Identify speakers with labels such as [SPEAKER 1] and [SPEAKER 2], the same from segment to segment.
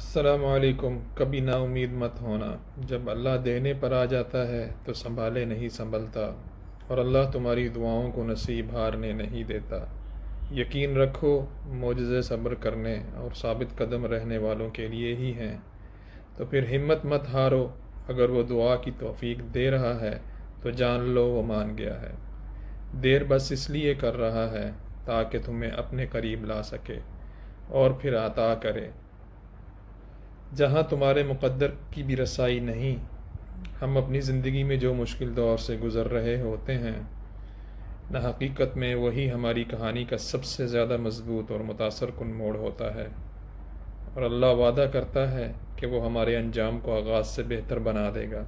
[SPEAKER 1] السلام علیکم۔ کبھی نا امید مت ہونا، جب اللہ دینے پر آ جاتا ہے تو سنبھالے نہیں سنبھلتا، اور اللہ تمہاری دعاؤں کو نصیب ہارنے نہیں دیتا۔ یقین رکھو، معجزے صبر کرنے اور ثابت قدم رہنے والوں کے لیے ہی ہیں۔ تو پھر ہمت مت ہارو، اگر وہ دعا کی توفیق دے رہا ہے تو جان لو وہ مان گیا ہے۔ دیر بس اس لیے کر رہا ہے تاکہ تمہیں اپنے قریب لا سکے اور پھر عطا کرے جہاں تمہارے مقدر کی بھی رسائی نہیں۔ ہم اپنی زندگی میں جو مشکل دور سے گزر رہے ہوتے ہیں، نہ حقیقت میں وہی ہماری کہانی کا سب سے زیادہ مضبوط اور متاثر کن موڑ ہوتا ہے، اور اللہ وعدہ کرتا ہے کہ وہ ہمارے انجام کو آغاز سے بہتر بنا دے گا۔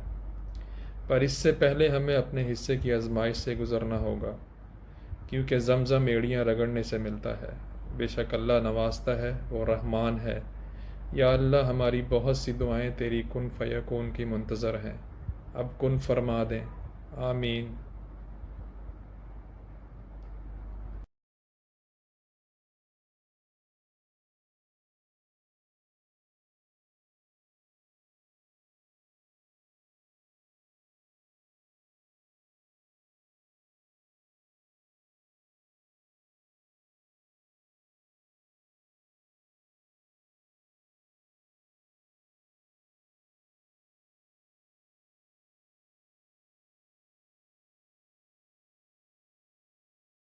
[SPEAKER 1] پر اس سے پہلے ہمیں اپنے حصے کی آزمائش سے گزرنا ہوگا، کیونکہ زمزم ایڑیاں رگڑنے سے ملتا ہے۔ بے شک اللہ نوازتا ہے، وہ رحمان ہے۔ یا اللہ، ہماری بہت سی دعائیں تیری کن فیکون کی منتظر ہیں، اب کن فرما دیں۔ آمین۔